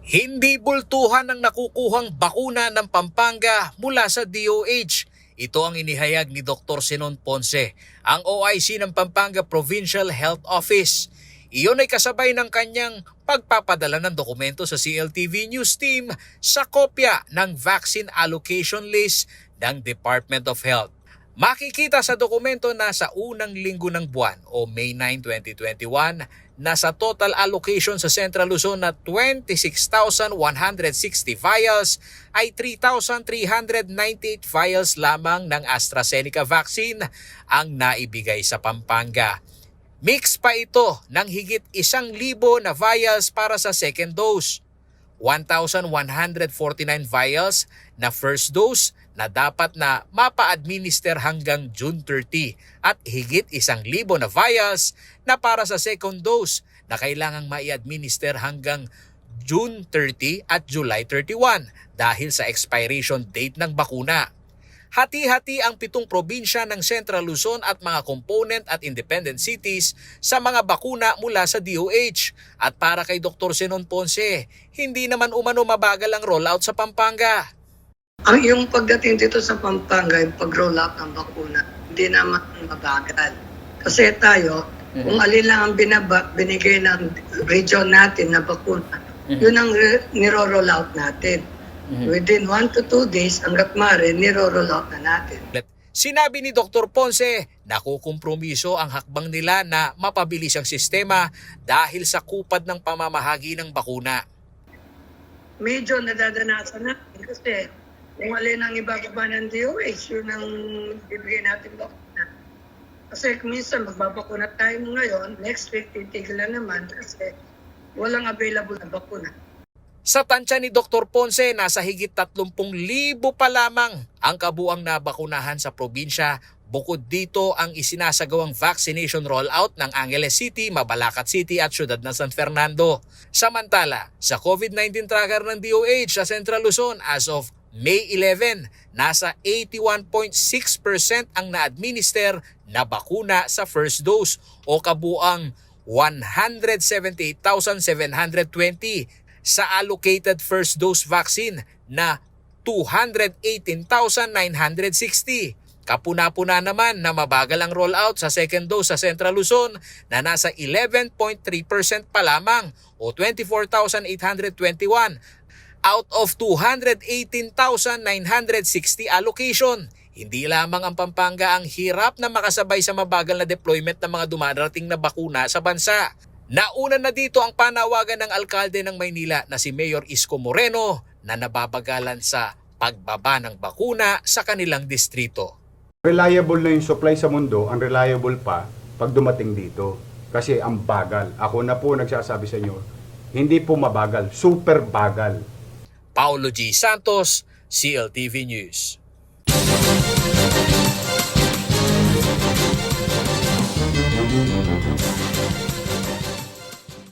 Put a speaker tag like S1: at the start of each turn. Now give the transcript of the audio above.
S1: Hindi bultuhan ang nakukuhang bakuna ng Pampanga mula sa DOH. Ito ang inihayag ni Dr. Zenon Ponce, ang OIC ng Pampanga Provincial Health Office. Iyon ay kasabay ng kanyang pagpapadala ng dokumento sa CLTV News Team sa kopya ng Vaccine Allocation List ng Department of Health. Makikita sa dokumento na sa unang linggo ng buwan o May 9, 2021, nasa total allocation sa Central Luzon na 26,160 vials ay 3,398 vials lamang ng AstraZeneca vaccine ang naibigay sa Pampanga. Mix pa ito ng higit 1,000 na vials para sa second dose, 1,149 vials na first dose na dapat na mapa-administer hanggang June 30 at higit 1,000 na vials na para sa second dose na kailangang mai-administer hanggang June 30 at July 31 dahil sa expiration date ng bakuna. Hati-hati ang 7 probinsya ng Central Luzon at mga component at independent cities sa mga bakuna mula sa DOH. At para kay Dr. Zenon Ponce, hindi naman umano mabagal ang rollout sa Pampanga.
S2: Yung pagdating dito sa Pampanga, yung pag-roll out ng bakuna, hindi naman mabagal. Kasi tayo, kung alin lang ang binigay ng region natin na bakuna, yun ang niro-roll out natin. Within 1 to 2 days, hanggat maaari, niro-roll out na natin.
S1: Sinabi ni Dr. Ponce na kukumpromiso ang hakbang nila na mapabilis ang sistema dahil sa kupad ng pamamahagi ng bakuna.
S2: Medyo nadadanasan natin kasi kung alin ang ibababa ng DOH, yun ang bibigay natin bakuna. Kasi minsan magbabakuna tayo ngayon, next week titigil na naman kasi walang available na bakuna.
S1: Sa tansya ni Dr. Ponce, nasa higit 30,000 pa lamang ang kabuang nabakunahan sa probinsya. Bukod dito ang isinasagawang vaccination rollout ng Angeles City, Mabalacat City at Ciudad ng San Fernando. Samantala, sa COVID-19 tracker ng DOH sa Central Luzon as of May 11, nasa 81.6% ang na-administer na bakuna sa first dose o kabuang 178,720 sa allocated first dose vaccine na 218,960. Kapuna-puna naman na mabagal ang rollout sa second dose sa Central Luzon na nasa 11.3% pa lamang o 24,821 out of 218,960 allocation. Hindi lamang ang Pampanga ang hirap na makasabay sa mabagal na deployment ng mga dumarating na bakuna sa bansa. Nauna na dito ang panawagan ng alkalde ng Maynila na si Mayor Isko Moreno na nababagalan sa pagbaba ng bakuna sa kanilang distrito.
S3: Reliable na yung supply sa mundo, ang reliable pa pag dumating dito. Kasi ang bagal. Ako na po nagsasabi sa inyo, hindi po mabagal, super bagal.
S1: Paulo G. Santos, CLTV News.